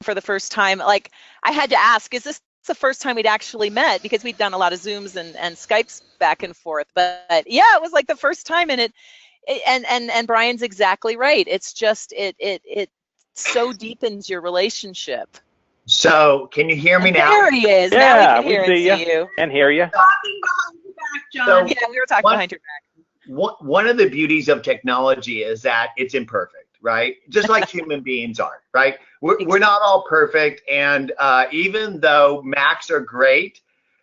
for the first time, like I had to ask, is this the first time we'd actually met? Because we'd done a lot of Zooms and Skypes back and forth. But yeah, it was like the first time, and and Brian's exactly right. It's just it so deepens your relationship. So can you hear me now? There he is. Yeah, now we can hear we see and see you. and hear you. Talking behind your back, John. So Yeah, we were talking behind your back. one of the beauties of technology is that it's imperfect, right? Just like human beings are, right? We're not all perfect, and even though Macs are great,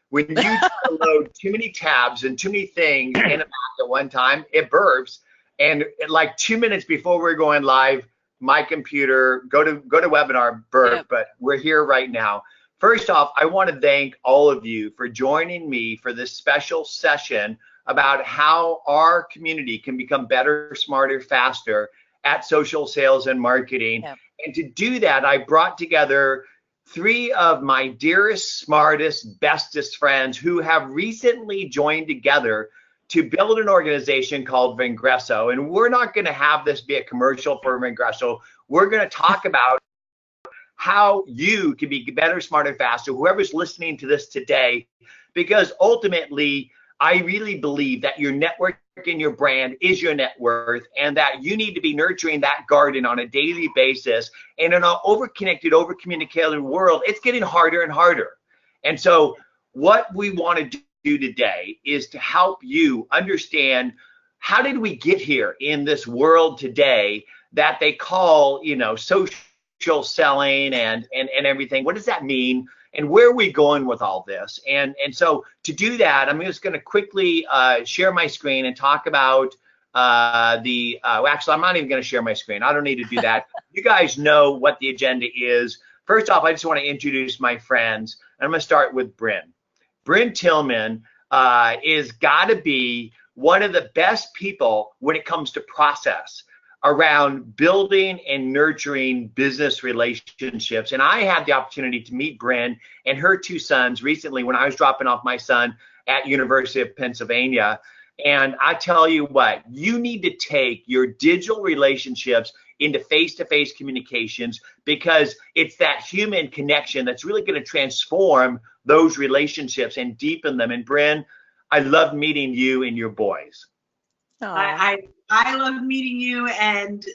when you try to load too many tabs and too many things in a Mac at one time, it burps. And like 2 minutes before we're going live, my computer go to webinar burp. Yep. But we're here right now. First off, I want to thank all of you for joining me for this special session about how our community can become better, smarter, faster at social sales and marketing. Yep. And to do that, I brought together 3 of my dearest, smartest, bestest friends who have recently joined together to build an organization called Vengreso. And we're not going to have this be a commercial for Vengreso. We're going to talk about how you can be better, smarter, faster, whoever's listening to this today, because ultimately, I really believe that your network and your brand is your net worth, and that you need to be nurturing that garden on a daily basis. And in an over-connected, over-communicated world, it's getting harder and harder. And so what we want to do today is to help you understand, how did we get here in this world today that they call, social selling and everything? What does that mean? And where are we going with all this? And so to do that, I'm just going to quickly share my screen and talk about actually, I'm not even going to share my screen. I don't need to do that. You guys know what the agenda is. First off, I just want to introduce my friends. I'm going to start with Brynne. Brynne Tillman is got to be one of the best people when it comes to process around building and nurturing business relationships. And I had the opportunity to meet Brynne and her 2 sons recently when I was dropping off my son at University of Pennsylvania. And I tell you what, you need to take your digital relationships into face-to-face communications, because it's that human connection that's really going to transform those relationships and deepen them. And Brynne, I love meeting you and your boys. I love meeting you, and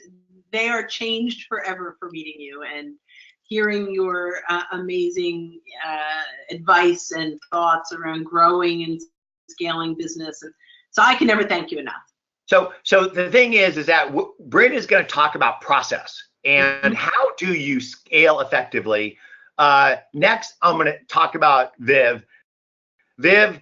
they are changed forever for meeting you and hearing your amazing advice and thoughts around growing and scaling business. And so I can never thank you enough. So the thing is that Brynne is going to talk about process and how do you scale effectively. Next, I'm going to talk about Viv. Viv,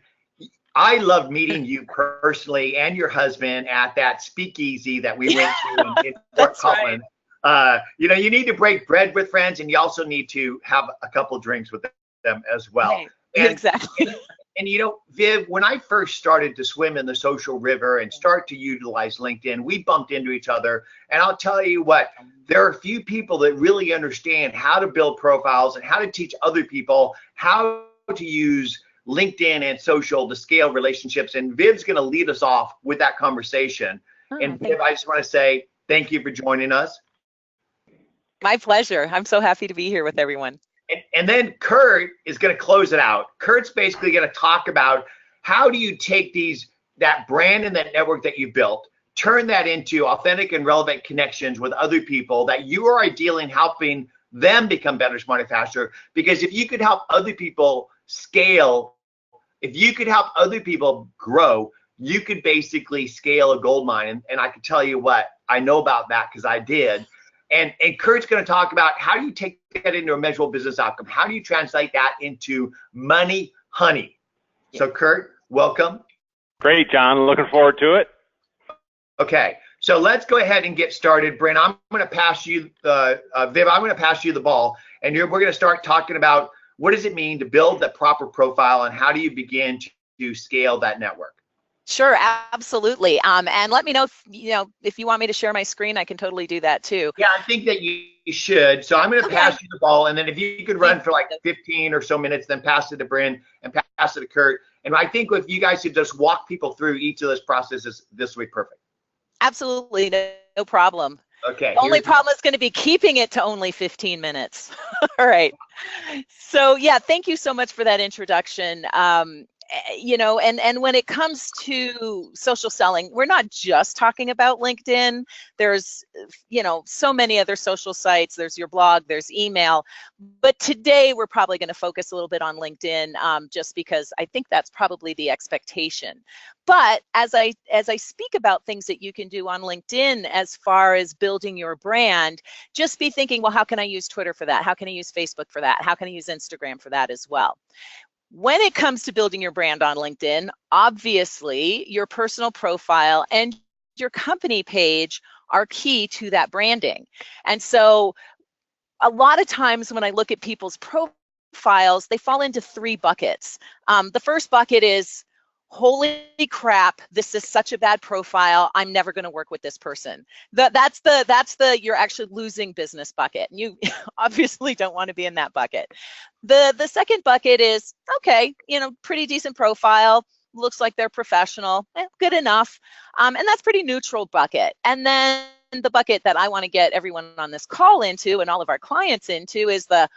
I love meeting you personally and your husband at that speakeasy that we went to in Fort Collins. Right. You need to break bread with friends, and you also need to have a couple drinks with them as well. Right. Exactly. And Viv, when I first started to swim in the social river and start to utilize LinkedIn, we bumped into each other. And I'll tell you what, there are a few people that really understand how to build profiles and how to teach other people how to use LinkedIn and social to scale relationships. And Viv's going to lead us off with that conversation. And Viv, I just want to say thank you for joining us. My pleasure. I'm so happy to be here with everyone. And then Kurt is going to close it out. Kurt's basically going to talk about how do you take that brand and that network that you built, turn that into authentic and relevant connections with other people that you are ideally helping them become better, smarter, faster. Because if you could help other people scale, if you could help other people grow, you could basically scale a gold mine. And I can tell you what, I know about that because I did. And Kurt's going to talk about how do you take that into a measurable business outcome? How do you translate that into money, honey? So Kurt, welcome. Great, John. Looking forward to it. Okay, so let's go ahead and get started. Brynne, I'm going to pass you, Viv, I'm going to pass you the ball. And we're going to start talking about what does it mean to build the proper profile and how do you begin to scale that network? Sure, absolutely. And let me know if you want me to share my screen, I can totally do that too. Yeah, I think that you should. So I'm going to pass you the ball, and then if you could run for like 15 or so minutes, then pass it to Brynne and pass it to Kurt. And I think if you guys could just walk people through each of those processes, this would be perfect. Absolutely, no problem. Okay. The only problem is going to be keeping it to only 15 minutes. All right. So yeah, thank you so much for that introduction. You know, and when it comes to social selling, we're not just talking about LinkedIn. There's, you know, so many other social sites. There's your blog, there's email. But today we're probably going to focus a little bit on LinkedIn, just because I think that's probably the expectation. But as I speak about things that you can do on LinkedIn as far as building your brand, just be thinking, well, how can I use Twitter for that? How can I use Facebook for that? How can I use Instagram for that as well? When it comes to building your brand on LinkedIn, obviously your personal profile and your company page are key to that branding. And so a lot of times when I look at people's profiles, they fall into 3 buckets. The first bucket is, holy crap, this is such a bad profile, I'm never going to work with this person. That's the you're actually losing business bucket. And you obviously don't want to be in that bucket. The second bucket is, okay, you know, pretty decent profile, looks like they're professional, good enough. And that's pretty neutral bucket. And then the bucket that I want to get everyone on this call into and all of our clients into is the,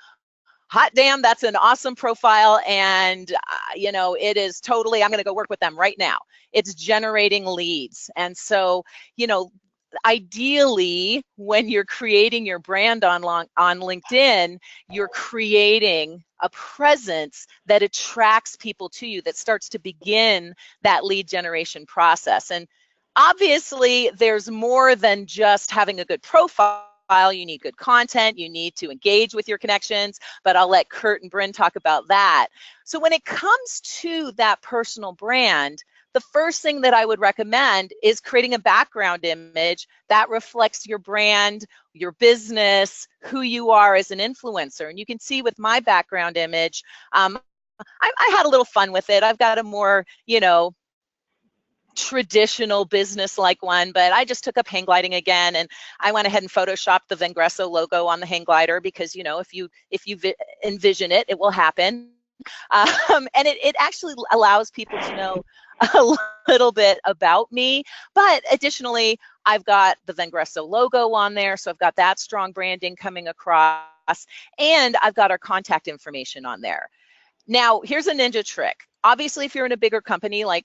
hot damn, that's an awesome profile, and you know, it is totally, I'm going to go work with them right now. It's generating leads. And so, you know, ideally, when you're creating your brand on LinkedIn, you're creating a presence that attracts people to you, that starts to begin that lead generation process. And obviously, there's more than just having a good profile. You need good content, you need to engage with your connections, but I'll let Kurt and Brynne talk about that. So when it comes to that personal brand, the first thing that I would recommend is creating a background image that reflects your brand, your business, who you are as an influencer. And you can see with my background image, I had a little fun with it. I've got a more, you know, traditional business-like one, but I just took up hang gliding again, and I went ahead and photoshopped the Vengreso logo on the hang glider because, you know, if you envision it, it will happen. And it actually allows people to know a little bit about me. But additionally, I've got the Vengreso logo on there, so I've got that strong branding coming across, and I've got our contact information on there. Now, here's a ninja trick. Obviously, if you're in a bigger company like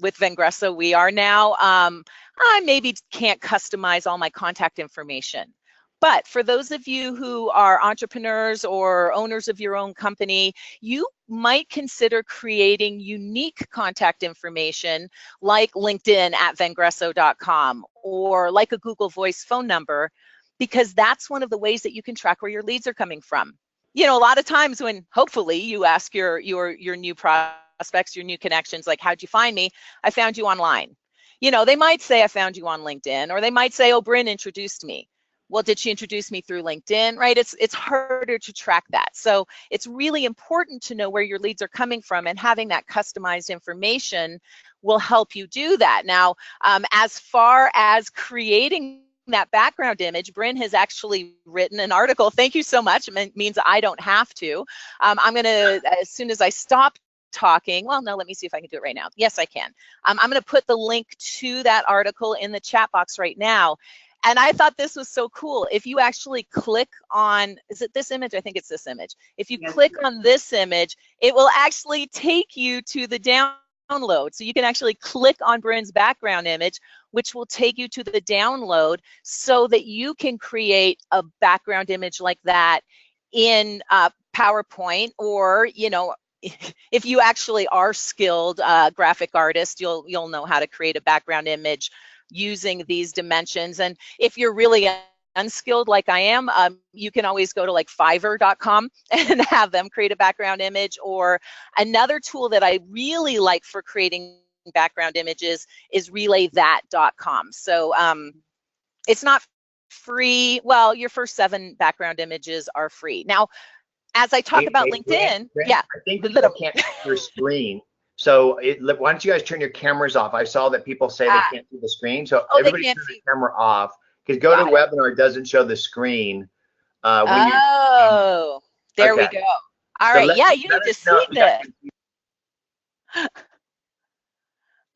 with Vengreso we are now, I maybe can't customize all my contact information. But for those of you who are entrepreneurs or owners of your own company, you might consider creating unique contact information like LinkedIn at vengreso.com or like a Google Voice phone number, because that's one of the ways that you can track where your leads are coming from. You know, a lot of times when hopefully you ask your new prospects, your new connections, like, how'd you find me? I found you online. You know, they might say I found you on LinkedIn, or they might say, oh, Brynne introduced me. Well, did she introduce me through LinkedIn, right? It's harder to track that. So it's really important to know where your leads are coming from, and having that customized information will help you do that. Now, as far as creating that background image, Brynne has actually written an article. Thank you so much. It means I don't have to. I'm going to, as soon as I stop talking, well, no, let me see if I can do it right now. Yes, I can. I'm going to put the link to that article in the chat box right now. And I thought this was so cool. If you actually click on, is it this image? I think it's this image. If you click on this image, it will actually take you to the download. So you can actually click on Brynne's background image, which will take you to the download, so that you can create a background image like that in PowerPoint, or, you know, if you actually are skilled graphic artist, you'll know how to create a background image using these dimensions. And if you're really unskilled like I am, you can always go to like Fiverr.com and have them create a background image. Or another tool that I really like for creating background images is RelayThat.com. So it's not free. Well, your first 7 background images are free. Now, as I talk about LinkedIn, yeah. I think people can't see your screen. So why don't you guys turn your cameras off? I saw that people say they can't see the screen. So everybody turn the camera off, because GoToWebinar doesn't show the screen. There we go. All right. Yeah, you need to see this.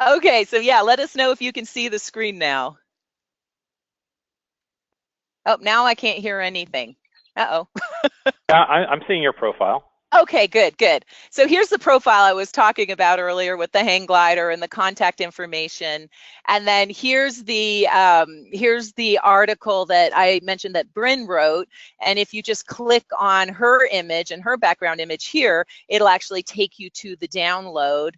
Okay, so yeah, let us know if you can see the screen now. Oh, now I can't hear anything. Uh-oh. Yeah, I'm seeing your profile. Okay, good, good. So here's the profile I was talking about earlier with the hang glider and the contact information. And then here's the article that I mentioned that Brynne wrote. And if you just click on her image and her background image here, it'll actually take you to the download,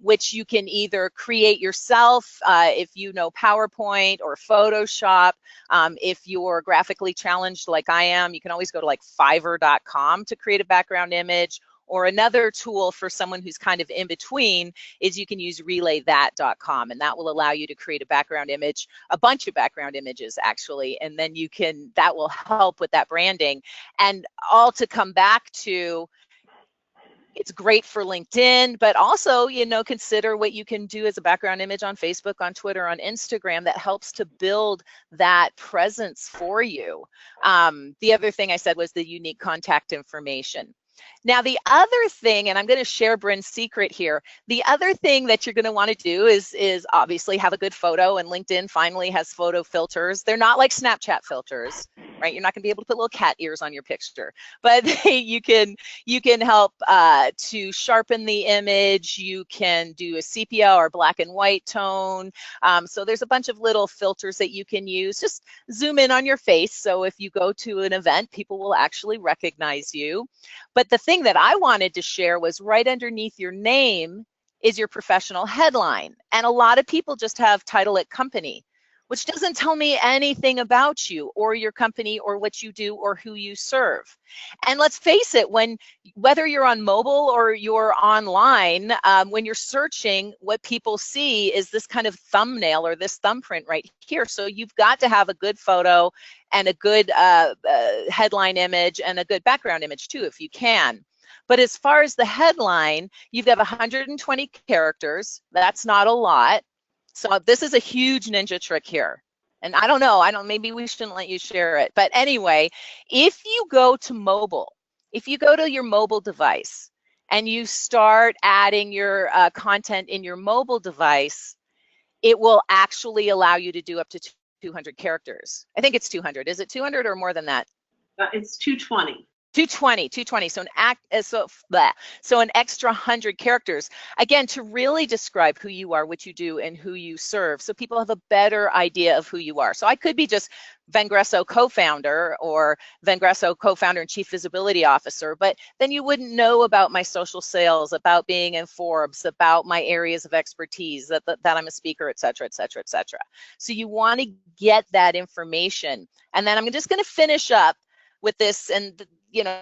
which you can either create yourself if you know PowerPoint or Photoshop. If you're graphically challenged like I am, you can always go to like Fiverr.com to create a background image. Or another tool for someone who's kind of in between is you can use relaythat.com, and that will allow you to create a background image, a bunch of background images actually, and then that will help with that branding. And all to come back to, it's great for LinkedIn, but also, consider what you can do as a background image on Facebook, on Twitter, on Instagram that helps to build that presence for you. The other thing I said was the unique contact information. Now, the other thing, and I'm going to share Brynne's secret here, the other thing that you're going to want to do is obviously have a good photo, and LinkedIn finally has photo filters. They're not like Snapchat filters, right? You're not going to be able to put little cat ears on your picture, but you can help to sharpen the image. You can do a sepia or black and white tone. So there's a bunch of little filters that you can use. Just zoom in on your face. So if you go to an event, people will actually recognize you. But the thing that I wanted to share was right underneath your name is your professional headline. And a lot of people just have title at company, which doesn't tell me anything about you or your company or what you do or who you serve. And let's face it, whether you're on mobile or you're online, when you're searching, what people see is this kind of thumbnail or this thumbprint right here. So you've got to have a good photo and a good headline image and a good background image too, if you can. But as far as the headline, you've got 120 characters. That's not a lot. So this is a huge ninja trick here. And I don't know, maybe we shouldn't let you share it. But anyway, if you go to mobile, if you go to your mobile device and you start adding your content in your mobile device, it will actually allow you to do up to 200 characters. I think it's 200. Is it 200 or more than that? It's 220. 220. So an extra 100 characters, again, to really describe who you are, what you do, and who you serve, so people have a better idea of who you are. So I could be just Vengreso co-founder or Vengreso co-founder and chief visibility officer, but then you wouldn't know about my social sales, about being in Forbes, about my areas of expertise, that I'm a speaker, et cetera, et cetera, et cetera. So you want to get that information. And then I'm just going to finish up with this, and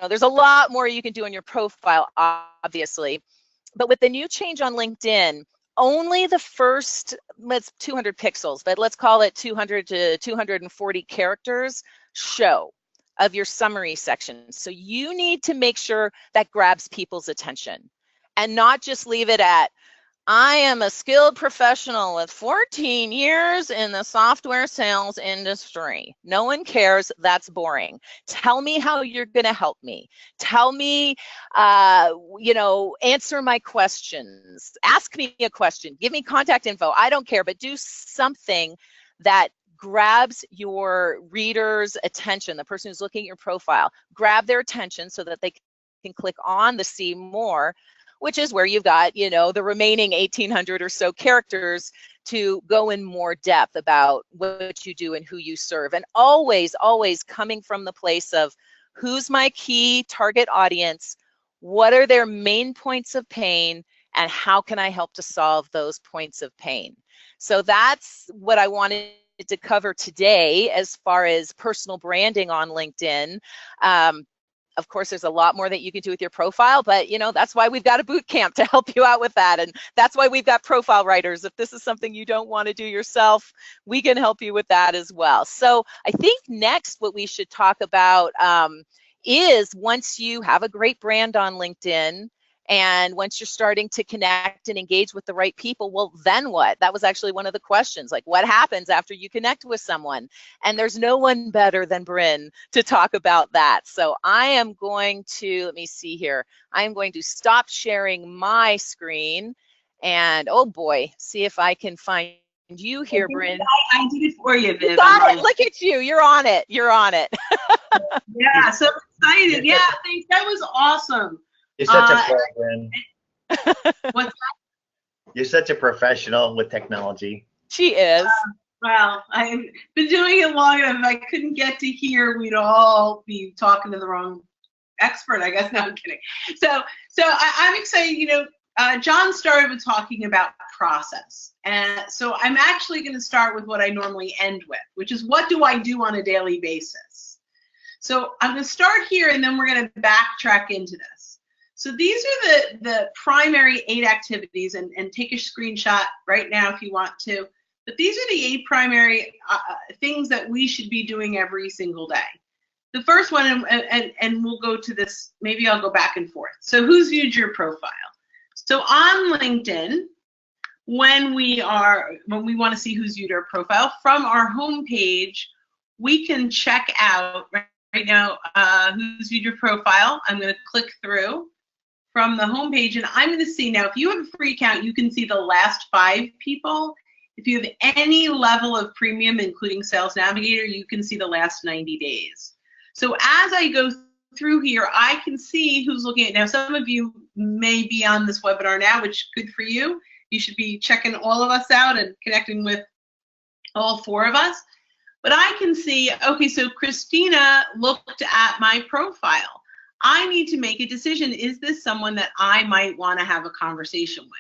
there's a lot more you can do on your profile, obviously, but with the new change on LinkedIn, only the first 200 pixels, but let's call it 200 to 240 characters show of your summary section. So you need to make sure that grabs people's attention and not just leave it at, I am a skilled professional with 14 years in the software sales industry. No one cares. That's boring. Tell me how you're going to help me. Tell me, answer my questions. Ask me a question. Give me contact info. I don't care, but do something that grabs your reader's attention, the person who's looking at your profile. Grab their attention so that they can click on the see more, which is where you've got, the remaining 1,800 or so characters to go in more depth about what you do and who you serve. And always, always coming from the place of who's my key target audience, what are their main points of pain, and how can I help to solve those points of pain? So that's what I wanted to cover today as far as personal branding on LinkedIn. Of course, there's a lot more that you can do with your profile, but that's why we've got a boot camp to help you out with that. And that's why we've got profile writers. If this is something you don't want to do yourself, we can help you with that as well. So I think next what we should talk about is, once you have a great brand on LinkedIn, and once you're starting to connect and engage with the right people, well, then what? That was actually one of the questions, like what happens after you connect with someone? And there's no one better than Brynne to talk about that. So I am going to, let me see here. I am going to stop sharing my screen and, oh boy, see if I can find you here, Brynne. I did it for you, Viv. You got it. Look at you. You're on it. You're on it. Yeah, so excited. Yeah, thanks. That was awesome. You're such a pro, Brynne. What's that? You're such a professional with technology. She is. Well, I've been doing it long enough. If I couldn't get to here, we'd all be talking to the wrong expert, I guess. No, I'm kidding. So I'm excited. You know, Jon started with talking about process. And so I'm actually going to start with what I normally end with, which is what do I do on a daily basis? So I'm going to start here, and then we're going to backtrack into this. So these are the primary 8 activities, and take a screenshot right now if you want to. But these are the 8 primary things that we should be doing every single day. The first one, and we'll go to this, maybe I'll go back and forth. So who's viewed your profile? So on LinkedIn, when we want to see who's viewed our profile, from our homepage, we can check out right now who's viewed your profile. I'm going to click through from the homepage, and I'm going to see now, if you have a free account, you can see the last 5 people. If you have any level of premium, including Sales Navigator, you can see the last 90 days. So as I go through here, I can see who's looking at now. Some of you may be on this webinar now, which is good for you. You should be checking all of us out and connecting with all 4 of us. But I can see, okay, so Christina looked at my profile. I need to make a decision. Is this someone that I might want to have a conversation with?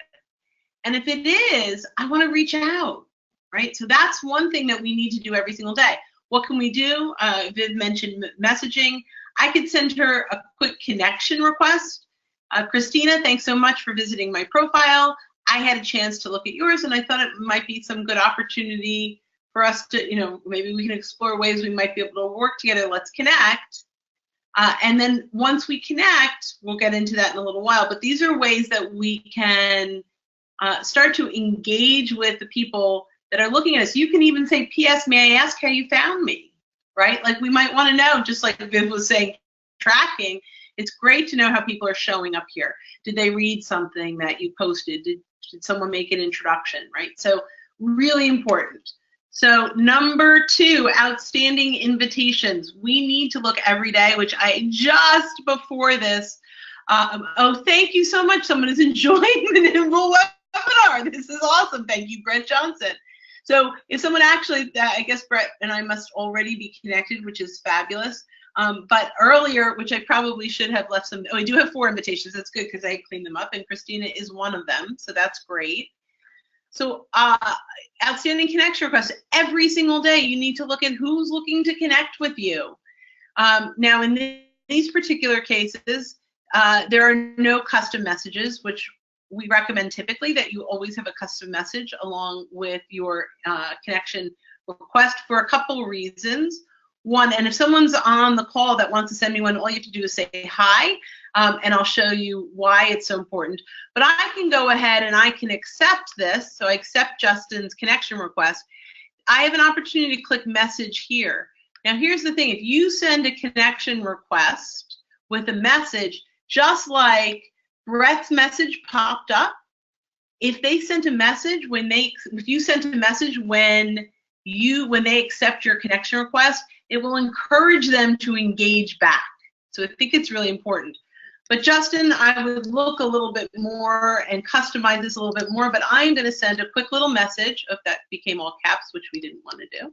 And if it is, I want to reach out, right? So that's one thing that we need to do every single day. What can we do? Viv mentioned messaging. I could send her a quick connection request. Christina, thanks so much for visiting my profile. I had a chance to look at yours, and I thought it might be some good opportunity for us to, you know, maybe we can explore ways we might be able to work together. Let's connect. And then once we connect, we'll get into that in a little while. But these are ways that we can start to engage with the people that are looking at us. You can even say, P.S., may I ask how you found me, right? Like we might want to know, just like Viv was saying, tracking. It's great to know how people are showing up here. Did they read something that you posted? Did someone make an introduction, right? So really important. So number 2, outstanding invitations. We need to look every day, which I just before this, oh, thank you so much. Someone is enjoying the nimble webinar. This is awesome. Thank you, Brett Johnson. So if someone actually, I guess Brett and I must already be connected, which is fabulous. But earlier, which I probably should have left some, oh, I do have 4 invitations. That's good because I cleaned them up, and Christina is one of them. So that's great. So outstanding connection requests. Every single day, you need to look at who's looking to connect with you. Now, in these particular cases, there are no custom messages, which we recommend typically that you always have a custom message along with your connection request for a couple reasons. One, and if someone's on the call that wants to send me one, all you have to do is say hi, and I'll show you why it's so important. But I can go ahead and I can accept this. So I accept Justin's connection request. I have an opportunity to click message here. Now here's the thing, if you send a connection request with a message, just like Brett's message popped up, if they sent a message if you sent a message when they accept your connection request, it will encourage them to engage back. So I think it's really important. But Justin, I would look a little bit more and customize this a little bit more, but I'm going to send a quick little message, if that became all caps, which we didn't want to do.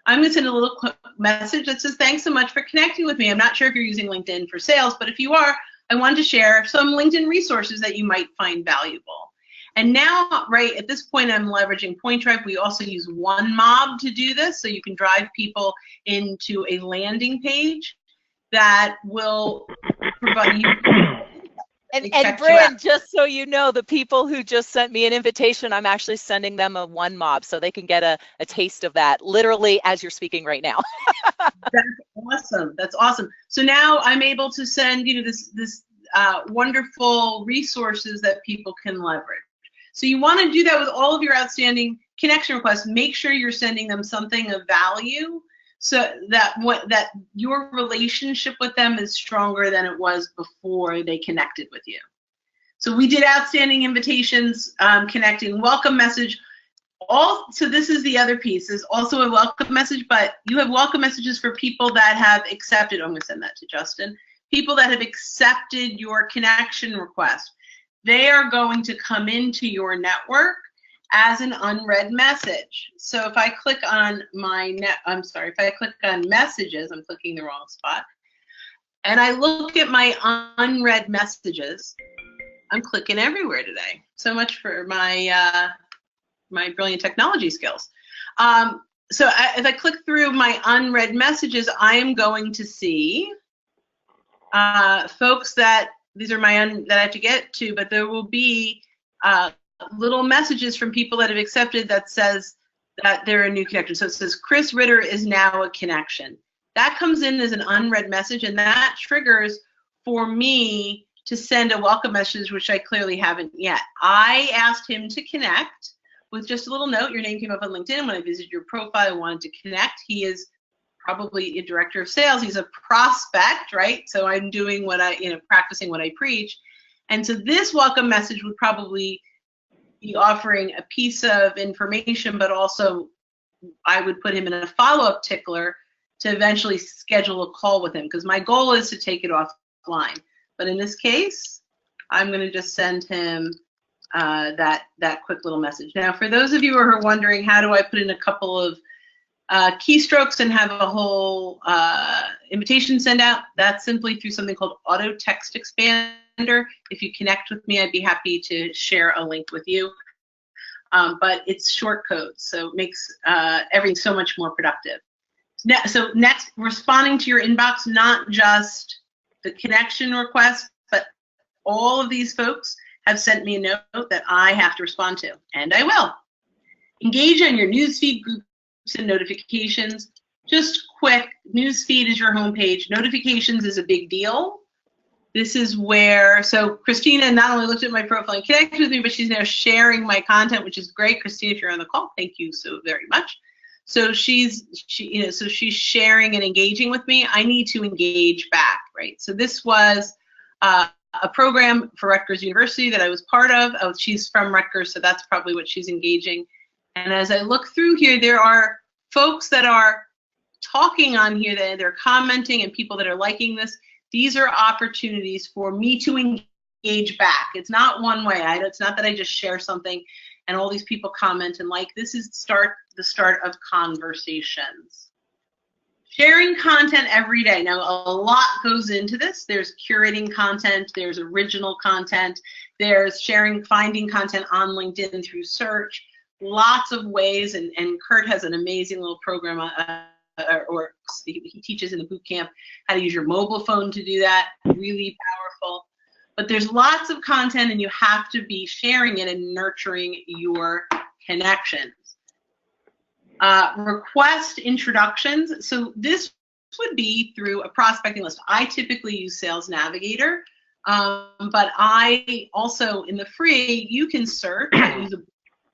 I'm going to send a little quick message that says, thanks so much for connecting with me. I'm not sure if you're using LinkedIn for sales, but if you are, I wanted to share some LinkedIn resources that you might find valuable. And now, right at this point, I'm leveraging Point Drive. We also use OneMob to do this, so you can drive people into a landing page that will provide you. And Brynne, just so you know, the people who just sent me an invitation, I'm actually sending them a OneMob so they can get a taste of that, literally as you're speaking right now. That's awesome. That's awesome. So now I'm able to send this wonderful resources that people can leverage. So you want to do that with all of your outstanding connection requests. Make sure you're sending them something of value, so that your relationship with them is stronger than it was before they connected with you. So we did outstanding invitations, connecting, welcome message. So this is the other piece, is also a welcome message, but you have welcome messages for people that have accepted. I'm going to send that to Justin. People that have accepted your connection request. They are going to come into your network as an unread message. So if I click on if I click on messages, I'm clicking the wrong spot, and I look at my unread messages, I'm clicking everywhere today. So much for my my brilliant technology skills. So if I click through my unread messages, I am going to see folks that, these are that I have to get to, but there will be little messages from people that have accepted that says that they're a new connection. So it says, Chris Ritter is now a connection. That comes in as an unread message, and that triggers for me to send a welcome message, which I clearly haven't yet. I asked him to connect with just a little note. Your name came up on LinkedIn. When I visited your profile, I wanted to connect. He is probably a director of sales. He's a prospect, right? So I'm doing what practicing what I preach. And so this welcome message would probably be offering a piece of information, but also I would put him in a follow-up tickler to eventually schedule a call with him, because my goal is to take it offline. But in this case, I'm going to just send him that quick little message. Now, for those of you who are wondering, how do I put in a couple of keystrokes and have a whole invitation send out? That's simply through something called Auto Text Expander. If you connect with me, I'd be happy to share a link with you. But it's short code, so it makes everything so much more productive. So next, responding to your inbox, not just the connection request, but all of these folks have sent me a note that I have to respond to, and I will. Engage on your newsfeed, groups, and notifications. Just quick, newsfeed is your homepage. Notifications is a big deal. This is where, so Christina not only looked at my profile and connected with me, but she's now sharing my content, which is great. Christina, if you're on the call, thank you so very much. So she's sharing and engaging with me. I need to engage back, right? So this was a program for Rutgers University that I was part of. Oh, she's from Rutgers, so that's probably what she's engaging. And as I look through here, there are folks that are talking on here, that they're commenting, and people that are liking this. These are opportunities for me to engage back. It's not one way. It's not that I just share something and all these people comment and like. This is the start of conversations. Sharing content every day. Now, a lot goes into this. There's curating content, there's original content, there's finding content on LinkedIn through search, lots of ways, and Kurt has an amazing little program, or he teaches in the boot camp how to use your mobile phone to do that. Really powerful. But there's lots of content, and you have to be sharing it and nurturing your connections. Request introductions. So this would be through a prospecting list. I typically use Sales Navigator, but I also, in the free, you can search, use a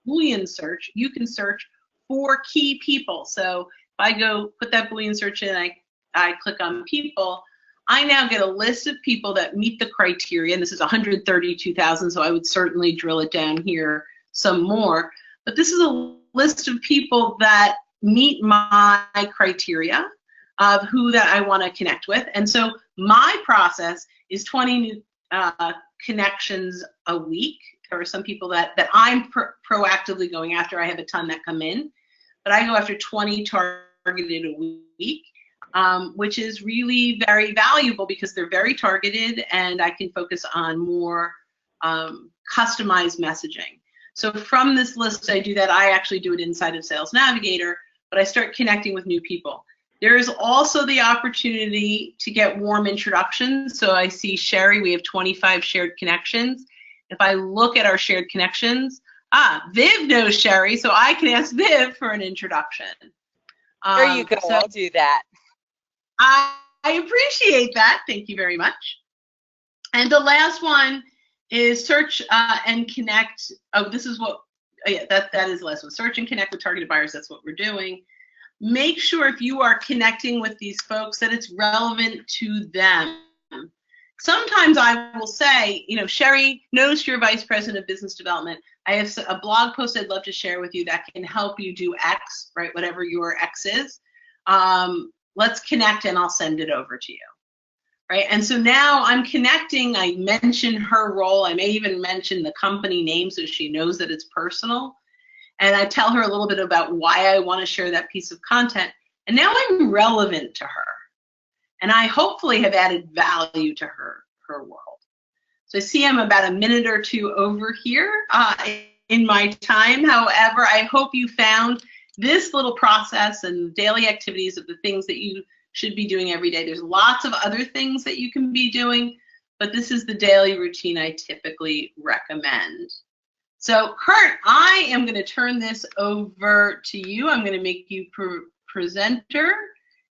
Boolean search, you can search for key people. So if I go put that Boolean search in, I click on people, I now get a list of people that meet the criteria, and this is 132,000, so I would certainly drill it down here some more. But this is a list of people that meet my criteria of who that I want to connect with. And so my process is 20 new connections a week. There are some people that I'm proactively going after. I have a ton that come in, but I go after 20 targeted a week. Which is really very valuable because they're very targeted, and I can focus on more customized messaging. So from this list, I do that. I actually do it inside of Sales Navigator, but I start connecting with new people. There is also the opportunity to get warm introductions. So I see Sherry, we have 25 shared connections. If I look at our shared connections, Viv knows Sherry, so I can ask Viv for an introduction. There you go, I'll do that. I appreciate that. Thank you very much. And the last one is search and connect. Oh, this is what, that is the last one. Search and connect with targeted buyers. That's what we're doing. Make sure if you are connecting with these folks that it's relevant to them. Sometimes I will say, Sherry, notice you're Vice President of Business Development. I have a blog post I'd love to share with you that can help you do X, right? Whatever your X is. Let's connect and I'll send it over to you. Right. And so now I'm connecting. I mention her role. I may even mention the company name so she knows that it's personal. And I tell her a little bit about why I want to share that piece of content. And now I'm relevant to her. And I hopefully have added value to her world. So I see I'm about a minute or two over here in my time. However, I hope you found this little process and daily activities of the things that you should be doing every day. There's lots of other things that you can be doing, but this is the daily routine I typically recommend. So Kurt, I am going to turn this over to you. I'm going to make you presenter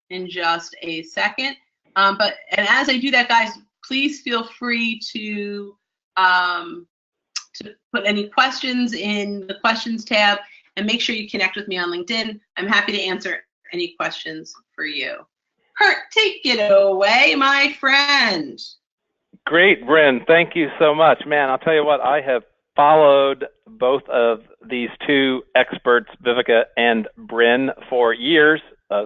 in just a second. And as I do that, guys, please feel free to put any questions in the questions tab and make sure you connect with me on LinkedIn. I'm happy to answer any questions for you. Kurt, take it away, my friend. Great, Brynne. Thank you so much. Man, I'll tell you what, I have followed both of these two experts, Viveka and Brynne, for years,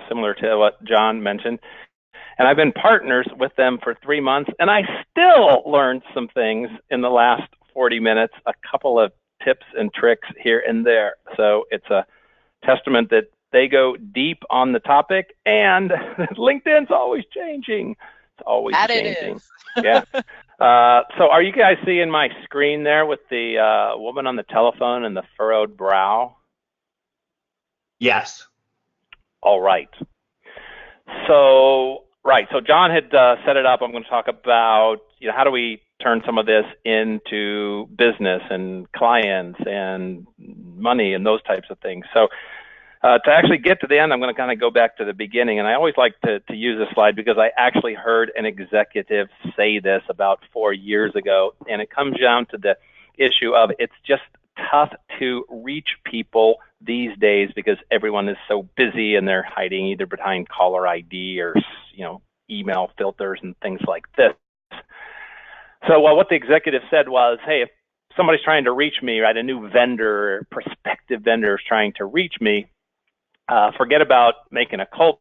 similar to what Jon mentioned. And I've been partners with them for 3 months, and I still learned some things in the last 40 minutes, a couple of tips and tricks here and there. So it's a testament that they go deep on the topic, and LinkedIn's always changing. It's always changing. Yeah. So are you guys seeing my screen there with the woman on the telephone and the furrowed brow? Yes. All right. So Jon had set it up. I'm going to talk about, how do we turn some of this into business and clients and money and those types of things. So to actually get to the end, I'm going to kind of go back to the beginning. And I always like to use this slide because I actually heard an executive say this about 4 years ago. And it comes down to the issue of it's just tough to reach people these days because everyone is so busy and they're hiding either behind caller ID or, email filters and things like this. So what the executive said was, hey, if somebody's trying to reach me, right, a new vendor or prospective vendor is trying to reach me, forget about making a cold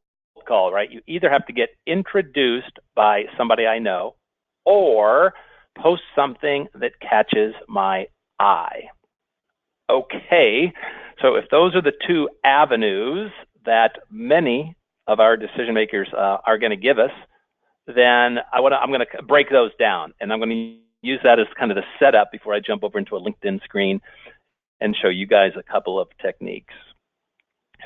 call, right? You either have to get introduced by somebody I know or post something that catches my eye. Okay, so if those are the two avenues that many of our decision makers are going to give us, then I'm going to break those down, and I'm going to use that as kind of the setup before I jump over into a LinkedIn screen and show you guys a couple of techniques.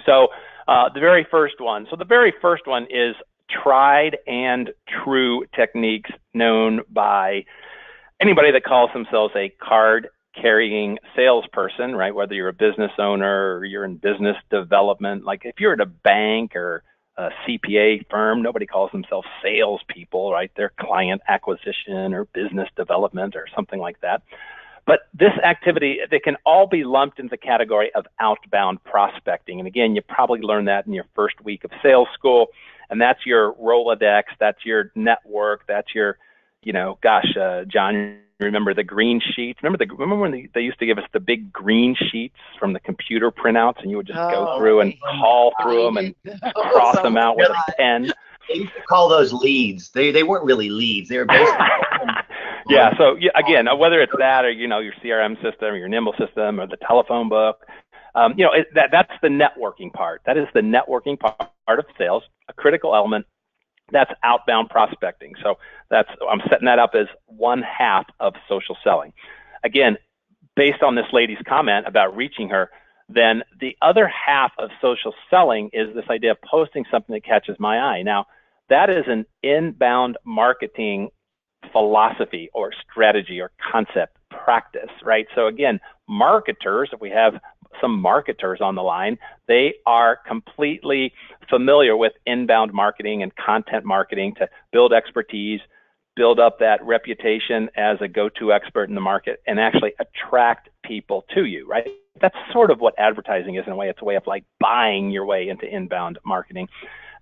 So the very first one is tried and true techniques known by anybody that calls themselves a card-carrying salesperson, right? Whether you're a business owner or you're in business development, like if you're at a bank or a CPA firm, nobody calls themselves salespeople, right? They're client acquisition or business development or something like that. But this activity, they can all be lumped into the category of outbound prospecting. And again, you probably learned that in your first week of sales school. And that's your Rolodex, that's your network, that's your, Jon, remember the green sheets? Remember when they used to give us the big green sheets from the computer printouts, and you would just go through and call through them and cross them out with a pen? They used to call those leads. They weren't really leads. They were basically yeah. So again, whether it's that or your CRM system or your Nimble system or the telephone book, that's the networking part. That is the networking part of sales, a critical element. That's outbound prospecting. So I'm setting that up as one half of social selling. Again, based on this lady's comment about reaching her, then the other half of social selling is this idea of posting something that catches my eye. Now, that is an inbound marketing philosophy or strategy or concept practice, right? So again, marketers, if we have some marketers on the line, they are completely familiar with inbound marketing and content marketing to build expertise, build up that reputation as a go-to expert in the market, and actually attract people to you, right? That's sort of what advertising is in a way. It's a way of like buying your way into inbound marketing.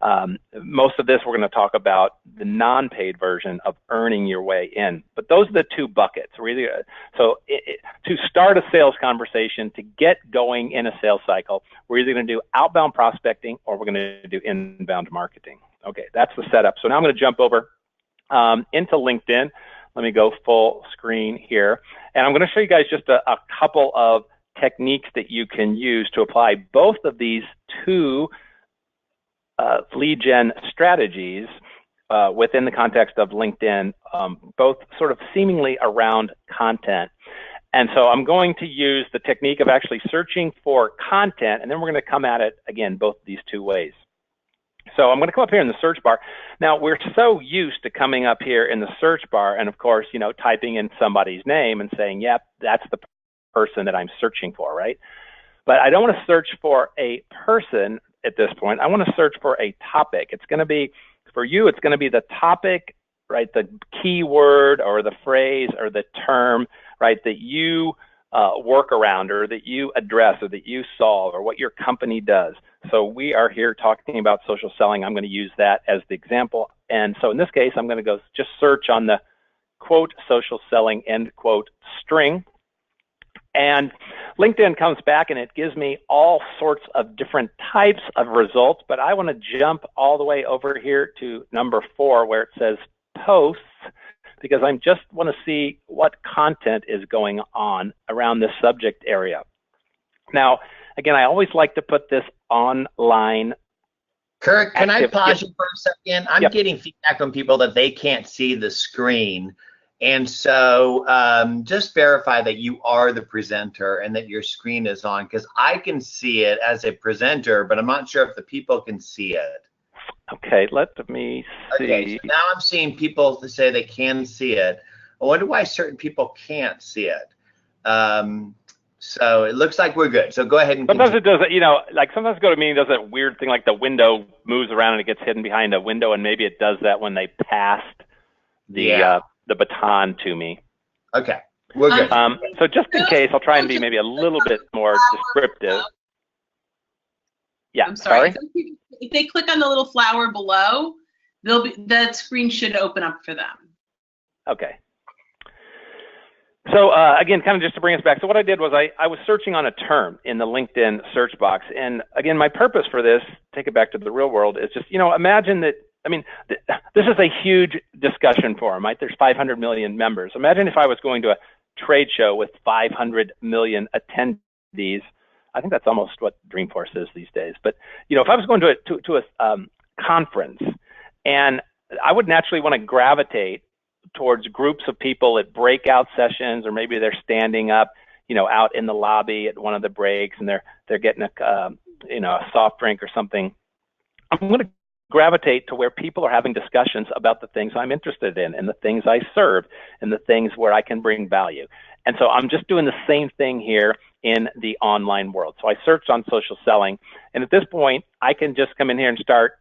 Most of this, we're going to talk about the non-paid version of earning your way in. But those are the two buckets. To start a sales conversation, to get going in a sales cycle, we're either going to do outbound prospecting or we're going to do inbound marketing. Okay, that's the setup. So now I'm going to jump over into LinkedIn. Let me go full screen here. And I'm going to show you guys just a couple of techniques that you can use to apply both of these two lead gen strategies within the context of LinkedIn, both sort of seemingly around content. And so I'm going to use the technique of actually searching for content, and then we're going to come at it again both these two ways. So I'm going to come up here in the search bar. Now, we're so used to coming up here in the search bar and, of course, you know, typing in somebody's name and saying, yep, that's the person that I'm searching for, right? But I don't want to search for a person at this point. I want to search for a topic. It's going to be, for you, it's going to be the topic, right, the keyword or the phrase or the term, right, that you work around or that you address or that you solve or what your company does. So we are here talking about social selling. I'm going to use that as the example. And so in this case, I'm going to go just search on the quote social selling end quote string. And LinkedIn comes back and it gives me all sorts of different types of results, but I want to jump all the way over here to number 4 where it says posts, because I just want to see what content is going on around this subject area. Now, again, I always like to put this online. Kirk, can I pause you for a second? I'm Yep. getting feedback from people that they can't see the screen. And so just verify that you are the presenter and that your screen is on, because I can see it as a presenter, but I'm not sure if the people can see it. Okay, let me see. Okay, so now I'm seeing people say they can see it. I wonder why certain people can't see it. So it looks like we're good. So go ahead and sometimes continue. it does, you know, like sometimes go to meeting does that weird thing like the window moves around and it gets hidden behind a window, and maybe it does that when they passed the baton to me. Okay, we're good. So just in case, I'll try and be maybe a little bit more descriptive. Yeah, I'm sorry. If they click on the little flower below, that screen should open up for them. Okay. So again, kind of just to bring us back. So what I did was I was searching on a term in the LinkedIn search box. And again, my purpose for this, take it back to the real world, is just, you know, imagine that, I mean, this is a huge discussion forum, right? There's 500 million members. Imagine if I was going to a trade show with 500 million attendees. I think that's almost what Dreamforce is these days. But, you know, if I was going to a conference, and I would naturally want to gravitate towards groups of people at breakout sessions, or maybe they're standing up, you know, out in the lobby at one of the breaks, and they're getting a soft drink or something. I'm going to gravitate to where people are having discussions about the things I'm interested in and the things I serve and the things where I can bring value. And so I'm just doing the same thing here in the online world. So I searched on social selling, and at this point, I can just come in here and start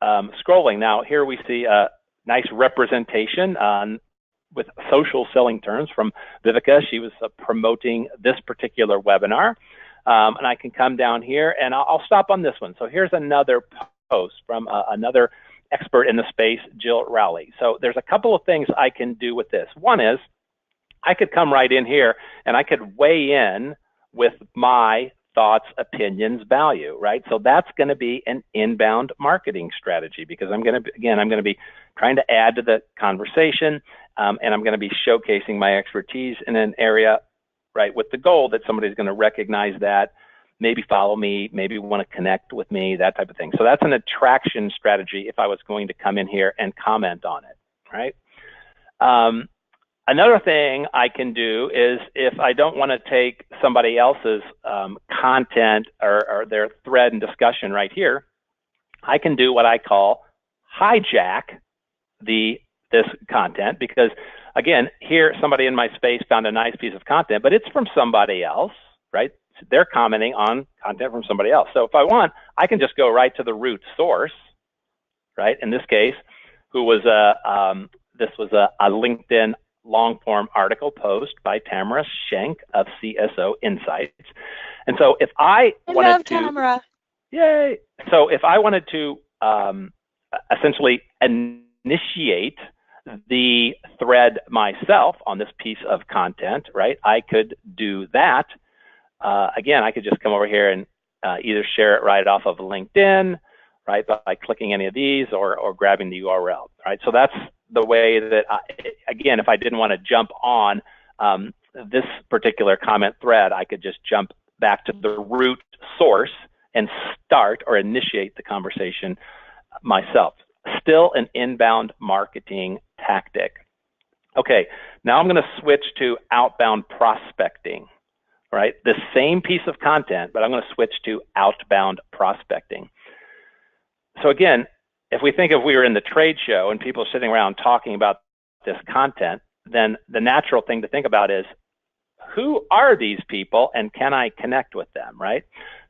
scrolling. Now, here we see a nice representation with social selling terms from Viveka. She was promoting this particular webinar. And I can come down here and I'll stop on this one. So here's another post from another expert in the space, Jill Rowley. So there's a couple of things I can do with this. One is I could come right in here and I could weigh in with my thoughts, opinions, value, right? So that's going to be an inbound marketing strategy, because I'm going to be trying to add to the conversation, and I'm going to be showcasing my expertise in an area, right, with the goal that somebody's going to recognize that, maybe follow me, maybe want to connect with me, that type of thing. So that's an attraction strategy if I was going to come in here and comment on it, right? Another thing I can do is, if I don't want to take somebody else's content or their thread and discussion right here, I can do what I call hijack this content, because again, here somebody in my space found a nice piece of content, but it's from somebody else, right? They're commenting on content from somebody else. So if I want, I can just go right to the root source, right? In this case, this was a LinkedIn long-form article post by Tamara Schenk of CSO Insights. And so if I wanted to, Tamara. yay! So if I wanted to essentially initiate the thread myself on this piece of content, right? I could do that. Again, I could just come over here and either share it right off of LinkedIn, right, by clicking any of these or grabbing the URL, right? So that's the way that, again, if I didn't want to jump on this particular comment thread, I could just jump back to the root source and start or initiate the conversation myself. Still an inbound marketing tactic. Okay, now I'm going to switch to outbound prospecting, right? The same piece of content, but I'm going to switch to outbound prospecting. So again, if we were in the trade show and people sitting around talking about this content, then the natural thing to think about is, who are these people and can I connect with them, right?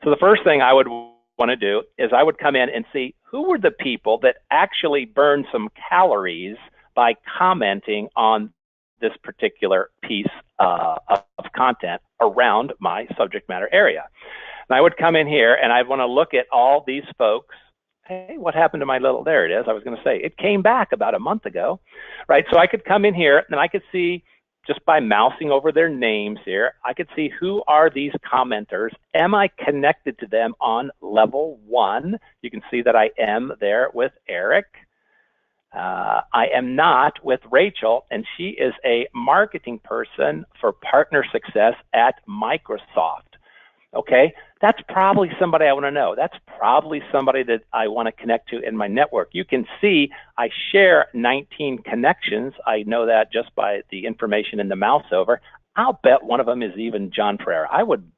So the first thing I would want to do is I would come in and see who were the people that actually burned some calories by commenting on this particular piece of content around my subject matter area. And I would come in here and I'd want to look at all these folks. Hey, what happened to my little, there it is. I was going to say, it came back about a month ago, right? So I could come in here and I could see, just by mousing over their names here, I could see who are these commenters. Am I connected to them on level 1? You can see that I am there with Eric. I am not with Rachel, and she is a marketing person for partner success at Microsoft. Okay, that's probably somebody I want to know. That's probably somebody that I want to connect to in my network. You can see I share 19 connections. I know that just by the information in the mouse over. I'll bet one of them is even Jon Ferrara. I would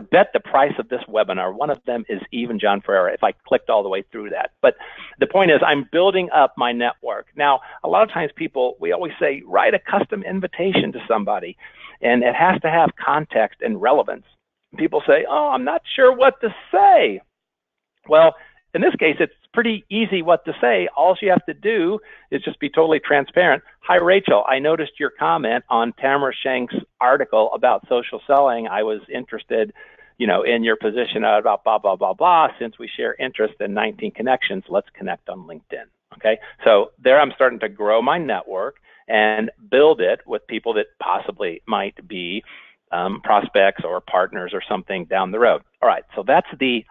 bet the price of this webinar, one of them is even Jon Ferrara if I clicked all the way through that. But the point is, I'm building up my network. Now, a lot of times we always say, write a custom invitation to somebody, and it has to have context and relevance. People say, oh, I'm not sure what to say. Well, in this case, it's pretty easy what to say. All you have to do is just be totally transparent. Hi, Rachel. I noticed your comment on Tamara Shank's article about social selling. I was interested, in your position about blah, blah, blah, blah. Since we share interest in 19 connections, let's connect on LinkedIn. Okay. So there I'm starting to grow my network and build it with people that possibly might be prospects or partners or something down the road. All right. So that's the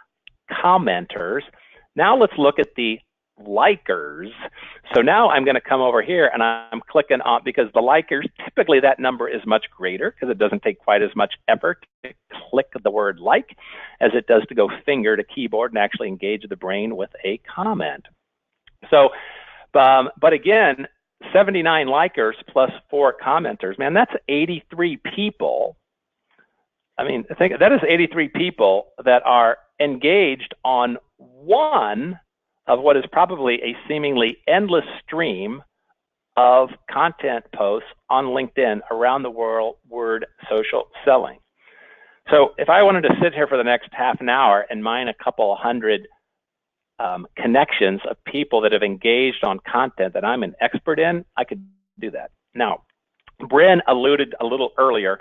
commenters. Now let's look at the likers. So now I'm going to come over here and I'm clicking on, because the likers, typically that number is much greater because it doesn't take quite as much effort to click the word like as it does to go finger to keyboard and actually engage the brain with a comment. So, but again, 79 likers plus 4 commenters, man, that's 83 people. I mean, I think that is 83 people that are engaged on one of what is probably a seemingly endless stream of content posts on LinkedIn around the world, word social selling. So if I wanted to sit here for the next half an hour and mine a couple hundred connections of people that have engaged on content that I'm an expert in, I could do that. Now, Brynne alluded a little earlier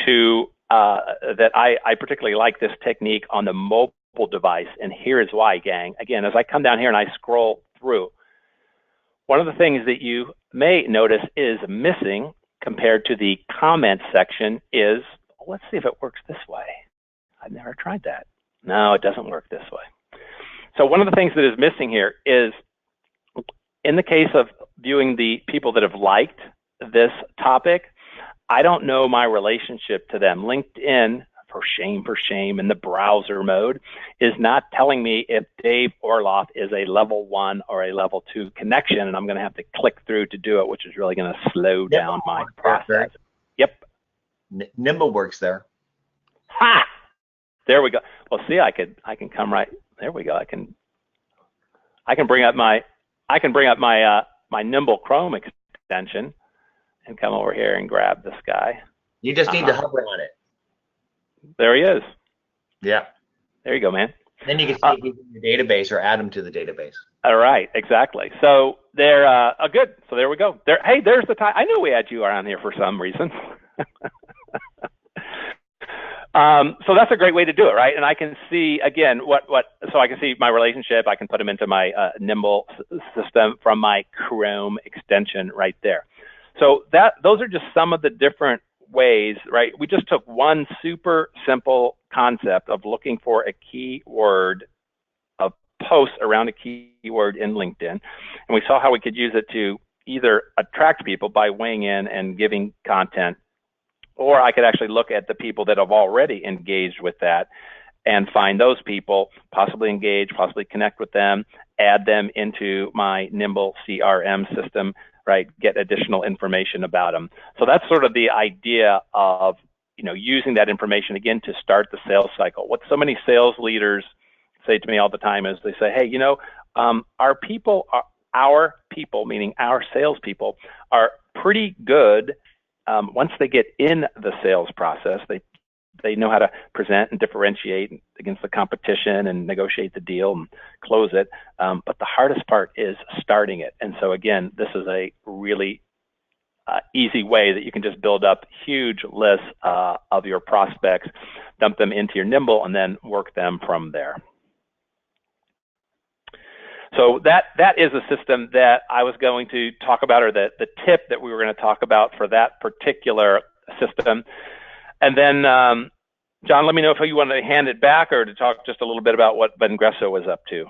to that I particularly like this technique on the mobile device, and here is why, gang. Again, as I come down here and I scroll through, one of the things that you may notice is missing compared to the comment section is, let's see if it works this way. I've never tried that. No, it doesn't work this way. So one of the things that is missing here is, in the case of viewing the people that have liked this topic, I don't know my relationship to them. LinkedIn, for shame, in the browser mode, is not telling me if Dave Orloff is a level 1 or a level 2 connection, and I'm going to have to click through to do it, which is really going to slow down my process. Yep. Nimble works there. Ha! There we go. Well, see, I can come right. There we go. I can bring up my my Nimble Chrome extension and come over here and grab this guy. You just need to hover on it. There he is. Yeah. There you go, man. Then you can see if he's in your database or add him to the database. All right, exactly. So they're good. So there we go. Hey, there's the time. I knew we had you around here for some reason. So that's a great way to do it, right? And I can see, again, so I can see my relationship. I can put them into my Nimble system from my Chrome extension right there. So those are just some of the different ways, right? We just took one super simple concept of looking for a keyword, of posts around a keyword in LinkedIn, and we saw how we could use it to either attract people by weighing in and giving content, or I could actually look at the people that have already engaged with that and find those people, possibly engage, possibly connect with them, add them into my Nimble CRM system, right? Get additional information about them. So that's sort of the idea of, using that information again to start the sales cycle. What so many sales leaders say to me all the time is they say, hey, our people, meaning our salespeople, are pretty good. Once they get in the sales process, they know how to present and differentiate against the competition and negotiate the deal and close it. But the hardest part is starting it. And so again, this is a really easy way that you can just build up huge lists of your prospects, dump them into your Nimble, and then work them from there. So that is a system that I was going to talk about, or the tip that we were going to talk about for that particular system. And then, John, let me know if you want to hand it back or to talk just a little bit about what Vengreso was up to.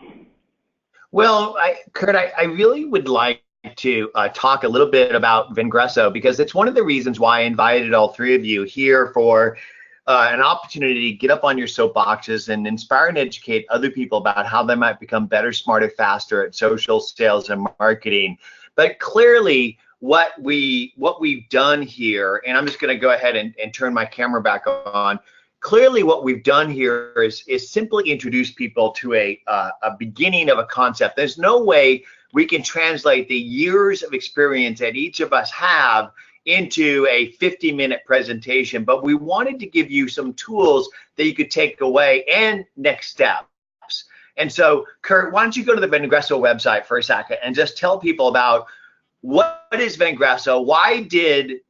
Well, Kurt, I really would like to talk a little bit about Vengreso, because it's one of the reasons why I invited all three of you here for an opportunity to get up on your soapboxes and inspire and educate other people about how they might become better, smarter, faster at social sales and marketing. But clearly, what we've done here, and I'm just going to go ahead and turn my camera back on. Clearly, what we've done here is simply introduce people to a beginning of a concept. There's no way we can translate the years of experience that each of us have into a 50-minute presentation, but we wanted to give you some tools that you could take away and next steps. And so, Kurt, why don't you go to the Vengreso website for a second and just tell people about what is Vengreso? Why did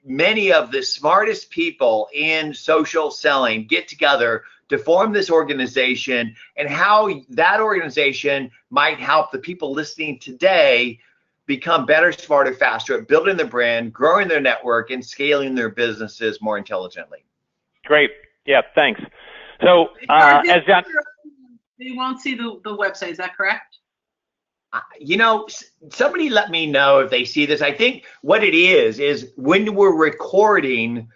many of the smartest people in social selling get together to form this organization, and how that organization might help the people listening today become better, smarter, faster at building their brand, growing their network, and scaling their businesses more intelligently? Great. Yeah, thanks. So as John, they won't see the website. Is that correct? Somebody let me know if they see this. I think what it is when we're recording,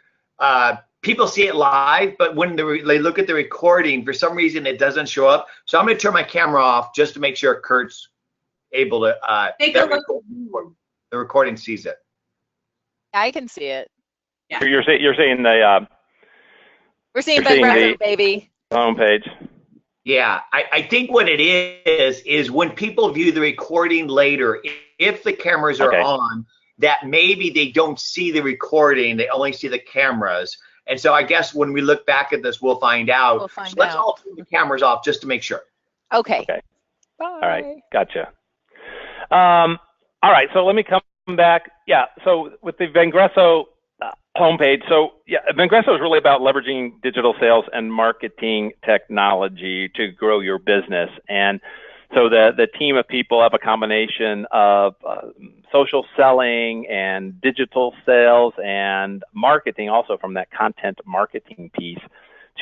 people see it live, but when they look at the recording, for some reason it doesn't show up. So I'm going to turn my camera off just to make sure Kurt's able to take a look. The recording sees it. I can see it. Yeah. You're seeing the we're seeing Vengreso, baby. Homepage. Yeah, I think what it is when people view the recording later, if the cameras are on, that maybe they don't see the recording, they only see the cameras. And so I guess when we look back at this, we'll find out. So let's all turn the cameras off just to make sure. Okay. Bye. All right, gotcha. All right, so let me come back. Yeah, so with the Vengreso homepage, so yeah, Vengreso is really about leveraging digital sales and marketing technology to grow your business. And so the team of people have a combination of social selling and digital sales and marketing, also from that content marketing piece,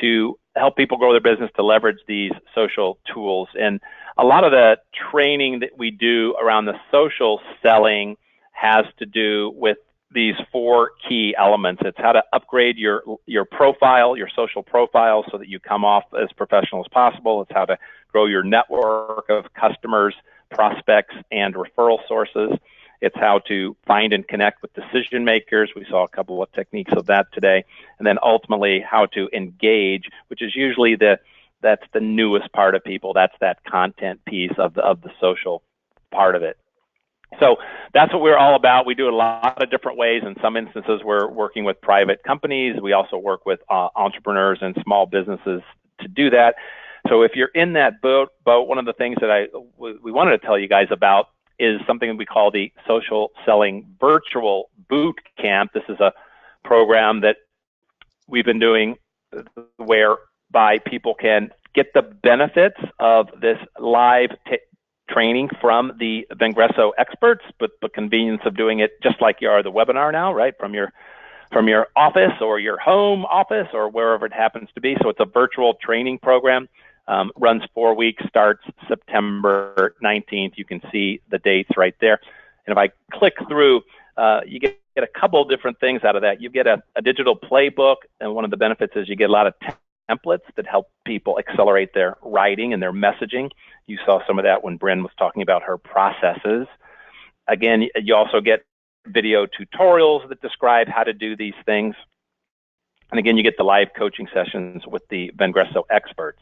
to help people grow their business, to leverage these social tools. And a lot of the training that we do around the social selling has to do with these four key elements. It's how to upgrade your profile, your social profile, so that you come off as professional as possible. It's how to grow your network of customers, prospects, and referral sources. It's how to find and connect with decision makers. We saw a couple of techniques of that today. And then ultimately how to engage, which is usually that's the newest part of people. That's that content piece of the social part of it. So that's what we're all about. We do a lot of different ways. In some instances, we're working with private companies. We also work with entrepreneurs and small businesses to do that. So if you're in that boat, one of the things that we wanted to tell you guys about is something that we call the Social Selling Virtual Boot Camp. This is a program that we've been doing whereby people can get the benefits of this live training from the Vengreso experts, but the convenience of doing it just like you are the webinar now, right? From your office or your home office or wherever it happens to be. So it's a virtual training program. Runs 4 weeks, starts September 19th. You can see the dates right there. And if I click through, you get a couple different things out of that. You get a digital playbook, and one of the benefits is you get a lot of templates that help people accelerate their writing and their messaging. You saw some of that when Brynne was talking about her processes. Again, you also get video tutorials that describe how to do these things. And again, you get the live coaching sessions with the Vengreso experts.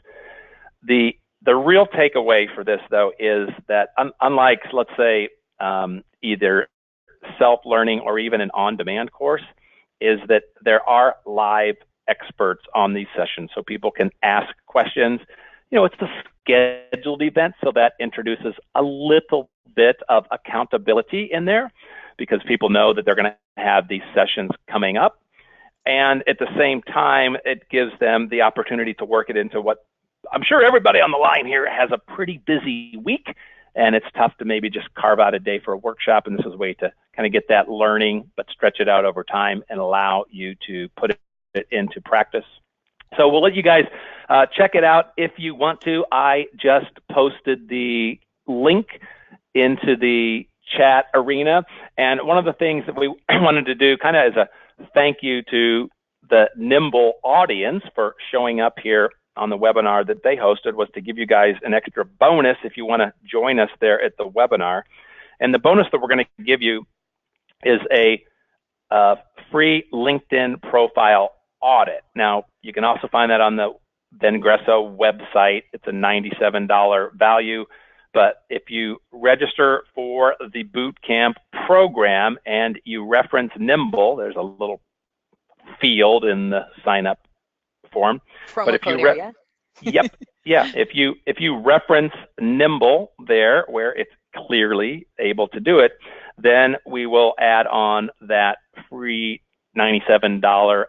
The real takeaway for this, though, is that unlike, let's say, either self-learning or even an on-demand course, is that there are live experts on these sessions, so people can ask questions. You know, it's a scheduled event, so that introduces a little bit of accountability in there because people know that they're going to have these sessions coming up. And at the same time, it gives them the opportunity to work it into what I'm sure everybody on the line here has a pretty busy week, and it's tough to maybe just carve out a day for a workshop. And this is a way to kind of get that learning, but stretch it out over time and allow you to put it into practice. So we'll let you guys check it out if you want to. I just posted the link into the chat arena. And one of the things that we wanted to do kind of as a thank you to the Nimble audience for showing up here on the webinar that they hosted was to give you guys an extra bonus if you want to join us there at the webinar. And the bonus that we're going to give you is a free LinkedIn profile audit. Now, you can also find that on the Vengreso website. It's a $97 value. But if you register for the bootcamp program and you reference Nimble, there's a little field in the sign-up form. But if you yep, yeah, if you reference Nimble there where it's clearly able to do it, then we will add on that free $97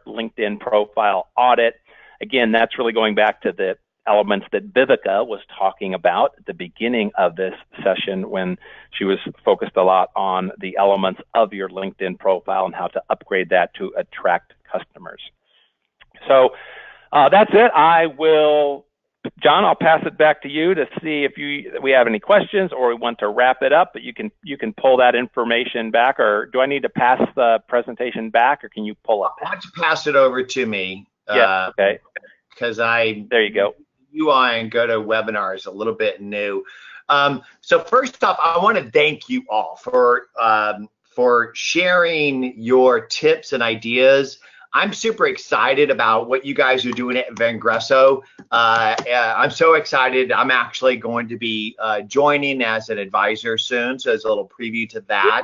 LinkedIn profile audit. Again, that's really going back to the elements that Viveka was talking about at the beginning of this session when she was focused a lot on the elements of your LinkedIn profile and how to upgrade that to attract customers. So that's it. John, I'll pass it back to you to see if we have any questions or we want to wrap it up, but you can pull that information back, or do I need to pass the presentation back, or can you pull it? Why don't you pass it over to me? Yeah, okay. Because there you go. UI and GoToWebinar is a little bit new. So first off, I want to thank you all for sharing your tips and ideas. I'm super excited about what you guys are doing at Vengreso. I'm so excited. I'm actually going to be joining as an advisor soon, so there's a little preview to that.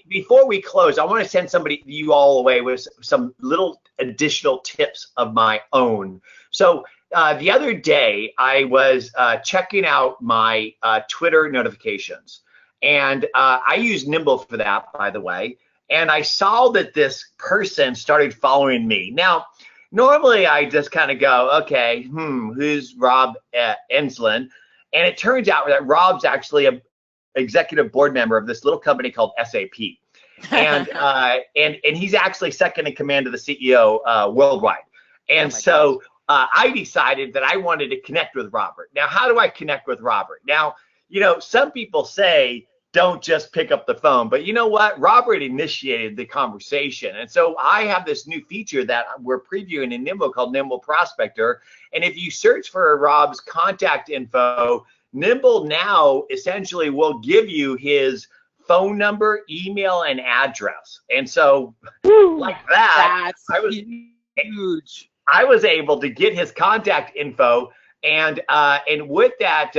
Before we close, I want to send you all away with some little additional tips of my own. So the other day, I was checking out my Twitter notifications. And I use Nimble for that, by the way. And I saw that this person started following me. Now, normally I just kind of go, okay, who's Rob Enslin? And it turns out that Rob's actually an executive board member of this little company called SAP. And he's actually second in command to the CEO worldwide. And so I decided that I wanted to connect with Robert. Now, how do I connect with Robert? Now, you know, some people say don't just pick up the phone, but you know what? Robert initiated the conversation. And so I have this new feature that we're previewing in Nimble called Nimble Prospector. And if you search for Rob's contact info, Nimble now essentially will give you his phone number, email, and address. And so like that, I was huge. I was able to get his contact info. And with that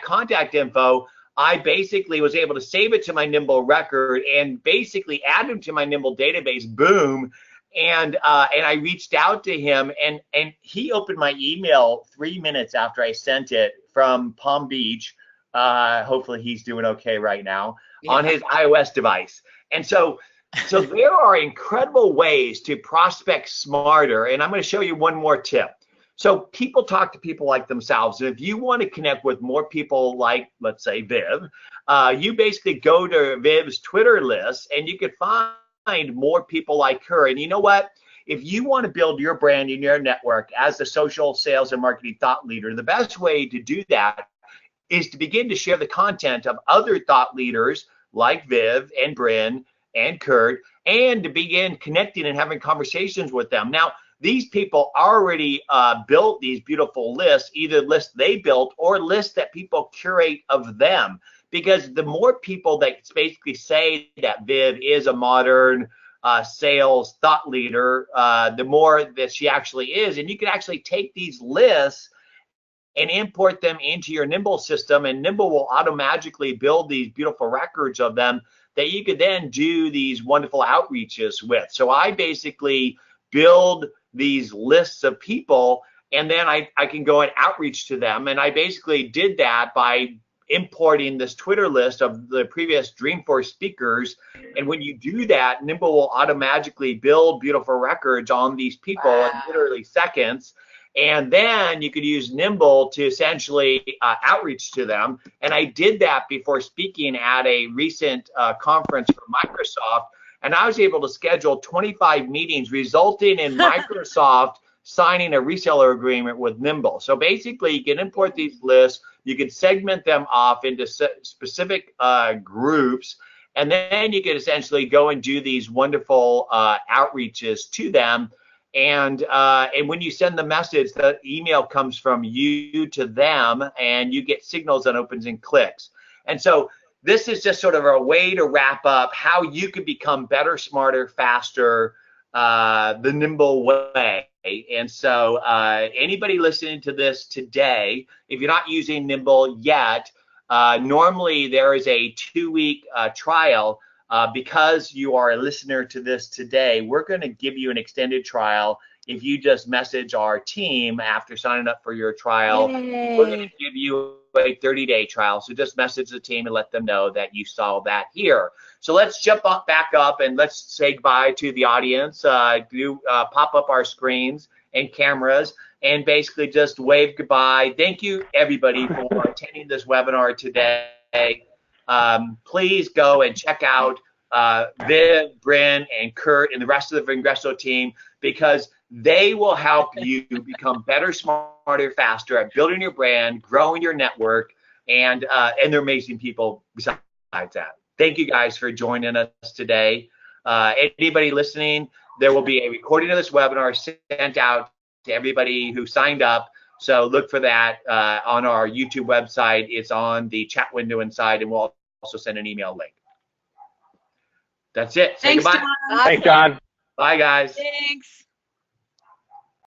contact info, I basically was able to save it to my Nimble record and basically add him to my Nimble database. Boom. And I reached out to him, and he opened my email 3 minutes after I sent it from Palm Beach. Hopefully he's doing okay right now on his iOS device. And so So there are incredible ways to prospect smarter, and I'm going to show you one more tip. So people talk to people like themselves, and if you want to connect with more people like, let's say, Viv, you basically go to Viv's Twitter list, and you can find more people like her. And you know what? If you want to build your brand in your network as a social sales and marketing thought leader, the best way to do that is to begin to share the content of other thought leaders like Viv and Brynne and Kurt, and to begin connecting and having conversations with them. Now, these people already built these beautiful lists, either lists they built or lists that people curate of them. Because the more people that basically say that Viv is a modern sales thought leader, the more that she actually is. And you can actually take these lists and import them into your Nimble system, and Nimble will automatically build these beautiful records of them that you could then do these wonderful outreaches with. So I basically build these lists of people, and then I can go and outreach to them. And I basically did that by importing this Twitter list of the previous Dreamforce speakers. And when you do that, Nimble will automatically build beautiful records on these people in literally seconds. And then you could use Nimble to essentially outreach to them. And I did that before speaking at a recent conference for Microsoft. And I was able to schedule 25 meetings, resulting in Microsoft signing a reseller agreement with Nimble. So basically, you can import these lists, you can segment them off into specific groups, and then you can essentially go and do these wonderful outreaches to them. And when you send the message, the email comes from you to them, and you get signals that opens and clicks. And so this is just sort of a way to wrap up how you can become better, smarter, faster, the Nimble way. And so anybody listening to this today, if you're not using Nimble yet, normally there is a 2-week trial. Because you are a listener to this today, we're going to give you an extended trial. If you just message our team after signing up for your trial, we're going to give you a 30-day trial. So just message the team and let them know that you saw that here. So let's jump back up and let's say goodbye to the audience. Pop up our screens and cameras and basically just wave goodbye. Thank you, everybody, for attending this webinar today. Please go and check out Viv, Brynne, and Kurt, and the rest of the Vengreso team, because they will help you become better, smarter, faster at building your brand, growing your network, and they're amazing people besides that. Thank you guys for joining us today. Anybody listening, there will be a recording of this webinar sent out to everybody who signed up. So look for that on our YouTube website. It's on the chat window inside, and we'll also send an email link. That's it. Say Thanks, goodbye. Jon. Thanks, Jon. Bye, guys. Thanks.